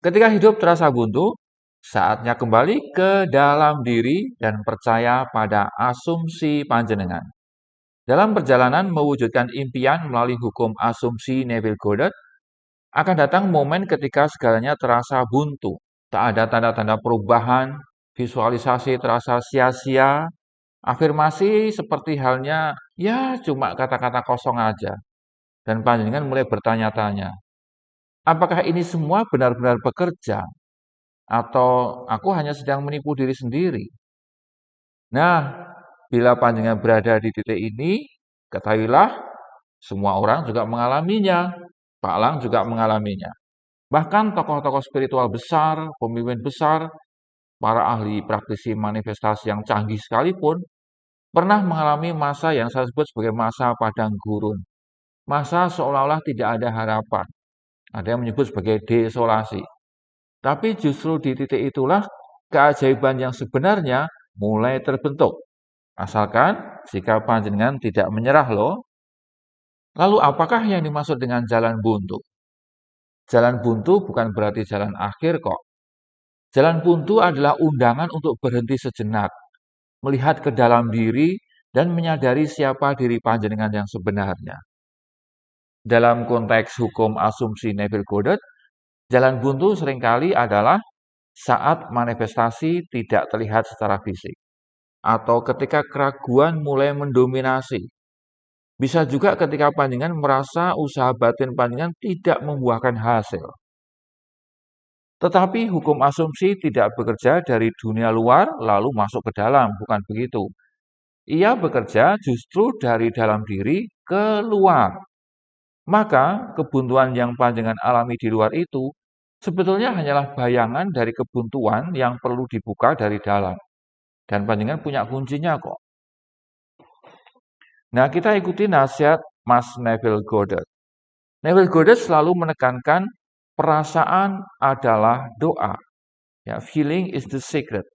Ketika hidup terasa buntu, saatnya kembali ke dalam diri dan percaya pada asumsi panjenengan. Dalam perjalanan mewujudkan impian melalui hukum asumsi Neville Goddard, akan datang momen ketika segalanya terasa buntu. Tak ada tanda-tanda perubahan, visualisasi terasa sia-sia, afirmasi seperti halnya ya cuma kata-kata kosong aja. Dan panjenengan mulai bertanya-tanya, apakah ini semua benar-benar bekerja? Atau aku hanya sedang menipu diri sendiri? Nah, bila panjenengan berada di titik ini, ketahuilah semua orang juga mengalaminya. Pak Lang juga mengalaminya. Bahkan tokoh-tokoh spiritual besar, pemimpin besar, para ahli praktisi manifestasi yang canggih sekalipun, pernah mengalami masa yang saya sebut sebagai masa padang gurun. Masa seolah-olah tidak ada harapan. Ada yang menyebut sebagai desolasi. Tapi justru di titik itulah keajaiban yang sebenarnya mulai terbentuk. Asalkan jika panjenengan tidak menyerah loh. Lalu apakah yang dimaksud dengan jalan buntu? Jalan buntu bukan berarti jalan akhir kok. Jalan buntu adalah undangan untuk berhenti sejenak, melihat ke dalam diri dan menyadari siapa diri panjenengan yang sebenarnya. Dalam konteks hukum asumsi Neville Goddard, jalan buntu seringkali adalah saat manifestasi tidak terlihat secara fisik, atau ketika keraguan mulai mendominasi. Bisa juga ketika panjenengan merasa usaha batin panjenengan tidak membuahkan hasil. Tetapi hukum asumsi tidak bekerja dari dunia luar lalu masuk ke dalam, bukan begitu. Ia bekerja justru dari dalam diri ke luar. Maka kebuntuan yang panjenengan alami di luar itu sebetulnya hanyalah bayangan dari kebuntuan yang perlu dibuka dari dalam. Dan panjenengan punya kuncinya kok. Nah, kita ikuti nasihat Mas Neville Goddard. Neville Goddard selalu menekankan perasaan adalah doa. Ya, feeling is the secret.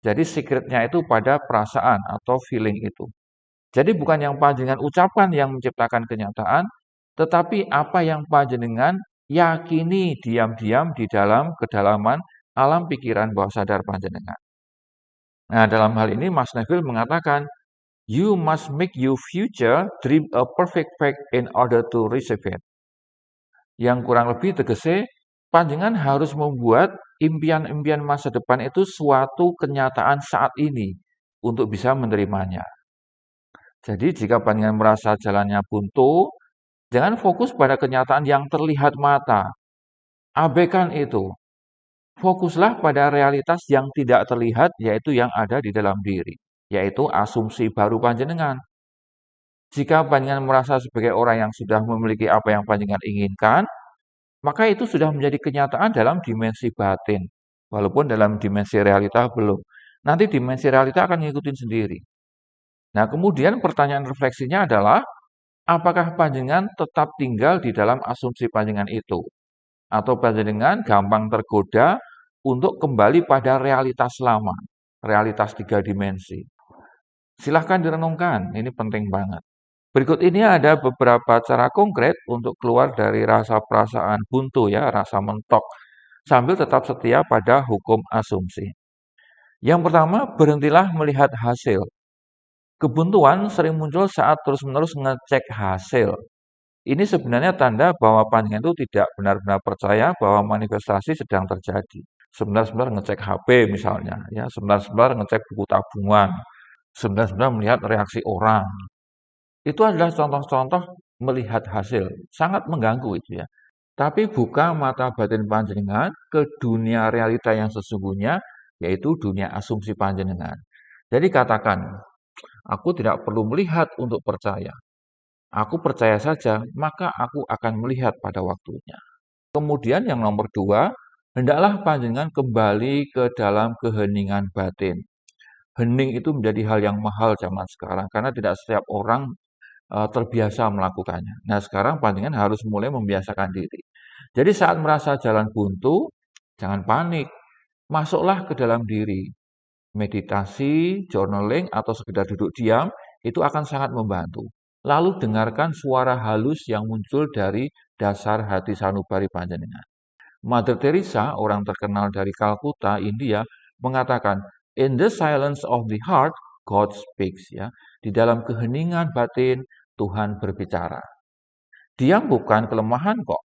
Jadi secretnya itu pada perasaan atau feeling itu. Jadi bukan yang panjenengan ucapkan yang menciptakan kenyataan, tetapi apa yang panjenengan yakini diam-diam di dalam kedalaman alam pikiran bawah sadar panjenengan. Nah, dalam hal ini Mas Neville mengatakan, you must make your future dream a perfect fact in order to receive it. Yang kurang lebih tegese, panjenengan harus membuat impian-impian masa depan itu suatu kenyataan saat ini untuk bisa menerimanya. Jadi jika panjenengan merasa jalannya buntu, jangan fokus pada kenyataan yang terlihat mata. Abaikan itu. Fokuslah pada realitas yang tidak terlihat, yaitu yang ada di dalam diri, yaitu asumsi baru panjenengan. Jika panjenengan merasa sebagai orang yang sudah memiliki apa yang panjenengan inginkan, maka itu sudah menjadi kenyataan dalam dimensi batin. Walaupun dalam dimensi realita belum. Nanti dimensi realita akan ngikutin sendiri. Nah, kemudian pertanyaan refleksinya adalah, apakah panjenengan tetap tinggal di dalam asumsi panjenengan itu? Atau panjenengan gampang tergoda untuk kembali pada realitas lama, realitas 3 dimensi. Silahkan direnungkan, ini penting banget. Berikut ini ada beberapa cara konkret untuk keluar dari rasa perasaan buntu ya, rasa mentok, sambil tetap setia pada hukum asumsi. Yang pertama, berhentilah melihat hasil. Kebuntuan sering muncul saat terus-menerus ngecek hasil. Ini sebenarnya tanda bahwa panjenengan itu tidak benar-benar percaya bahwa manifestasi sedang terjadi. Sebentar-sebentar ngecek HP misalnya, ya, sebentar-sebentar ngecek buku tabungan, sebentar-sebentar melihat reaksi orang. Itu adalah contoh-contoh melihat hasil, sangat mengganggu itu ya. Tapi buka mata batin panjenengan ke dunia realita yang sesungguhnya, yaitu dunia asumsi panjenengan. Jadi katakan, aku tidak perlu melihat untuk percaya. Aku percaya saja, maka aku akan melihat pada waktunya. Kemudian yang nomor 2, hendaklah panjenengan kembali ke dalam keheningan batin. Hening itu menjadi hal yang mahal zaman sekarang, karena tidak setiap orang terbiasa melakukannya. Nah, sekarang panjenengan harus mulai membiasakan diri. Jadi saat merasa jalan buntu, jangan panik. Masuklah ke dalam diri. Meditasi, journaling, atau sekedar duduk diam, itu akan sangat membantu. Lalu dengarkan suara halus yang muncul dari dasar hati sanubari panjenengan. Mother Teresa, orang terkenal dari Kalkuta, India, mengatakan, "In the silence of the heart, God speaks." Ya, di dalam keheningan batin Tuhan berbicara. Diam bukan kelemahan kok.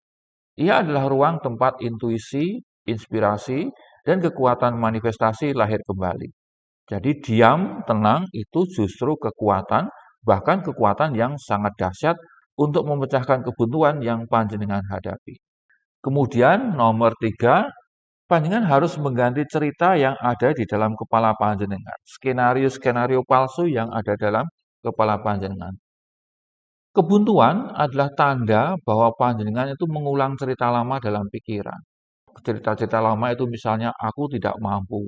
Ia adalah ruang tempat intuisi, inspirasi, dan kekuatan manifestasi lahir kembali. Jadi diam, tenang itu justru kekuatan, bahkan kekuatan yang sangat dahsyat untuk memecahkan kebuntuan yang panjenengan hadapi. Kemudian nomor 3, panjenengan harus mengganti cerita yang ada di dalam kepala panjenengan. Skenario-skenario palsu yang ada dalam kepala panjenengan. Kebuntuan adalah tanda bahwa panjenengan itu mengulang cerita lama dalam pikiran. Cerita-cerita lama itu misalnya, aku tidak mampu,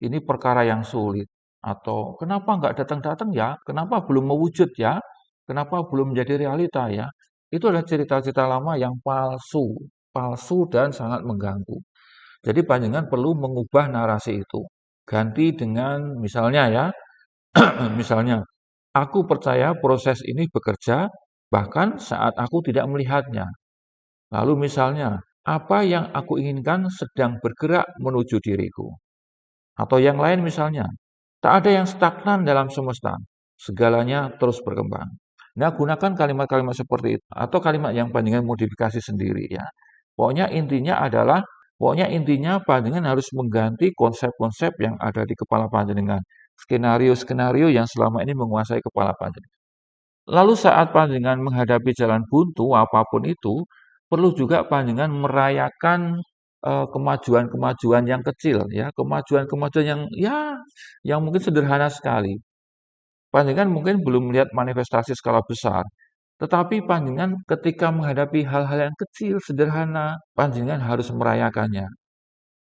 ini perkara yang sulit. Atau kenapa nggak datang-datang ya? Kenapa belum mewujud ya? Kenapa belum menjadi realita ya? Itu adalah cerita-cerita lama yang palsu, palsu dan sangat mengganggu. Jadi panjenengan perlu mengubah narasi itu. Ganti dengan misalnya ya, misalnya, aku percaya proses ini bekerja bahkan saat aku tidak melihatnya. Lalu misalnya, apa yang aku inginkan sedang bergerak menuju diriku. Atau yang lain misalnya, tak ada yang stagnan dalam semesta, segalanya terus berkembang. Nah, gunakan kalimat-kalimat seperti itu atau kalimat yang panjenengan modifikasi sendiri ya. Pokoknya intinya panjenengan harus mengganti konsep-konsep yang ada di kepala panjenengan, skenario-skenario yang selama ini menguasai kepala panjenengan. Lalu saat panjenengan menghadapi jalan buntu apapun itu, perlu juga panjenengan merayakan kemajuan-kemajuan yang kecil ya, kemajuan-kemajuan yang mungkin sederhana sekali. Panjenengan mungkin belum melihat manifestasi skala besar, tetapi panjenengan ketika menghadapi hal-hal yang kecil, sederhana, panjenengan harus merayakannya.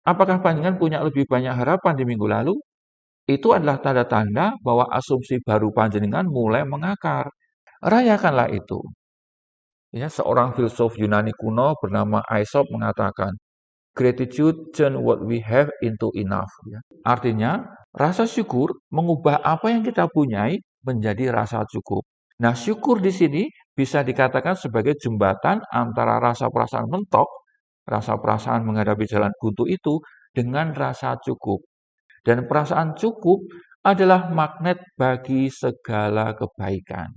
Apakah panjenengan punya lebih banyak harapan di minggu lalu? Itu adalah tanda-tanda bahwa asumsi baru panjenengan mulai mengakar. Rayakanlah itu. Ya, seorang filsuf Yunani kuno bernama Aesop mengatakan, "Gratitude turn what we have into enough." Ya. Artinya, rasa syukur mengubah apa yang kita punyai menjadi rasa cukup. Nah, syukur di sini bisa dikatakan sebagai jembatan antara rasa perasaan mentok, rasa perasaan menghadapi jalan buntu itu, dengan rasa cukup. Dan perasaan cukup adalah magnet bagi segala kebaikan.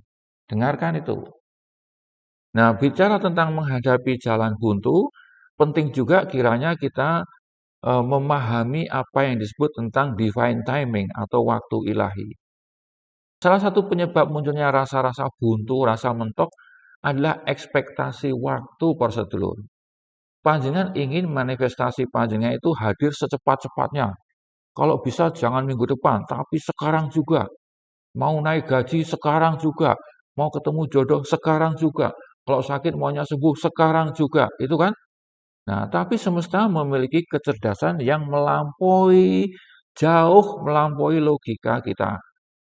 Dengarkan itu. Nah, bicara tentang menghadapi jalan buntu, penting juga kiranya kita memahami apa yang disebut tentang divine timing atau waktu ilahi. Salah satu penyebab munculnya rasa-rasa buntu, rasa mentok adalah ekspektasi waktu persedulur. Panjenengan ingin manifestasi panjenengan itu hadir secepat-cepatnya. Kalau bisa jangan minggu depan, tapi sekarang juga. Mau naik gaji sekarang juga. Mau ketemu jodoh sekarang juga. Kalau sakit maunya sembuh sekarang juga. Itu kan? Nah, tapi semesta memiliki kecerdasan yang jauh melampaui logika kita.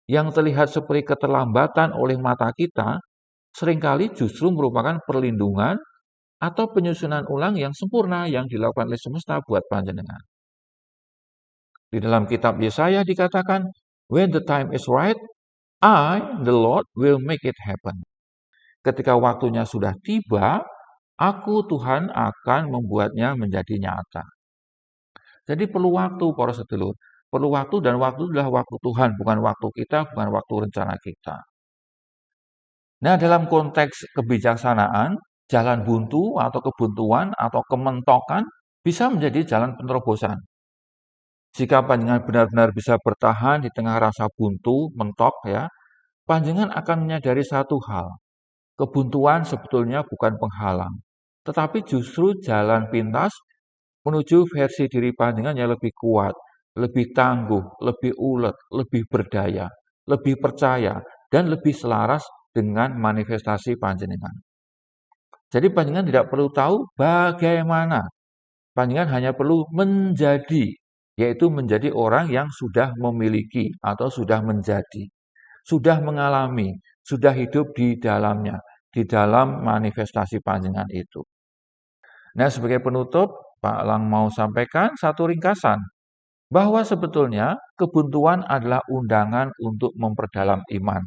Yang terlihat seperti keterlambatan oleh mata kita, seringkali justru merupakan perlindungan atau penyusunan ulang yang sempurna yang dilakukan oleh semesta buat panjenengan. Di dalam kitab Yesaya dikatakan, "When the time is right, I, the Lord, will make it happen." Ketika waktunya sudah tiba, aku Tuhan akan membuatnya menjadi nyata. Jadi perlu waktu para sedulur. Perlu waktu dan waktu adalah waktu Tuhan, bukan waktu kita, bukan waktu rencana kita. Nah, dalam konteks kebijaksanaan, jalan buntu atau kebuntuan atau kementokan bisa menjadi jalan penerobosan. Jika panjenengan benar-benar bisa bertahan di tengah rasa buntu, mentok ya, panjenengan akan menyadari satu hal. Kebuntuan sebetulnya bukan penghalang, tetapi justru jalan pintas menuju versi diri panjenengan yang lebih kuat, lebih tangguh, lebih ulet, lebih berdaya, lebih percaya, dan lebih selaras dengan manifestasi panjenengan. Jadi panjenengan tidak perlu tahu bagaimana, panjenengan hanya perlu menjadi, yaitu menjadi orang yang sudah memiliki atau sudah menjadi, sudah mengalami, sudah hidup di dalamnya, di dalam manifestasi panjenengan itu. Nah, sebagai penutup, Pak Lang mau sampaikan satu ringkasan, bahwa sebetulnya kebuntuan adalah undangan untuk memperdalam iman.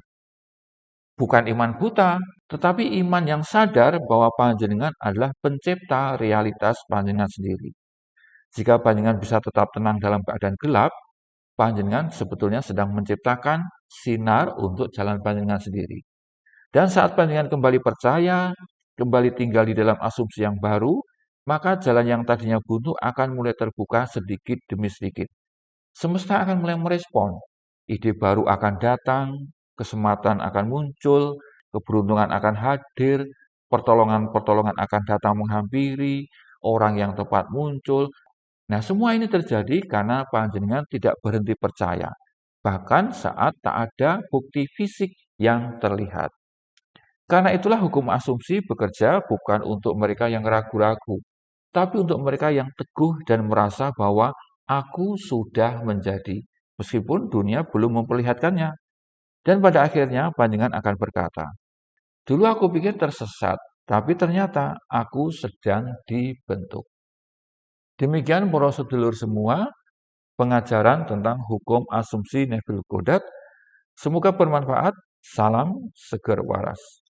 Bukan iman buta, tetapi iman yang sadar bahwa panjenengan adalah pencipta realitas panjenengan sendiri. Jika panjenengan bisa tetap tenang dalam keadaan gelap, panjenengan sebetulnya sedang menciptakan sinar untuk jalan panjenengan sendiri. Dan saat panjenengan kembali percaya, kembali tinggal di dalam asumsi yang baru, maka jalan yang tadinya buntu akan mulai terbuka sedikit demi sedikit. Semesta akan mulai merespon. Ide baru akan datang, kesempatan akan muncul, keberuntungan akan hadir, pertolongan-pertolongan akan datang menghampiri, orang yang tepat muncul. Nah, semua ini terjadi karena panjenengan tidak berhenti percaya, bahkan saat tak ada bukti fisik yang terlihat. Karena itulah hukum asumsi bekerja bukan untuk mereka yang ragu-ragu, tapi untuk mereka yang teguh dan merasa bahwa aku sudah menjadi, meskipun dunia belum memperlihatkannya. Dan pada akhirnya panjenengan akan berkata, dulu aku pikir tersesat, tapi ternyata aku sedang dibentuk. Demikian para sedulur semua, pengajaran tentang hukum asumsi Neville Goddard. Semoga bermanfaat. Salam seger waras.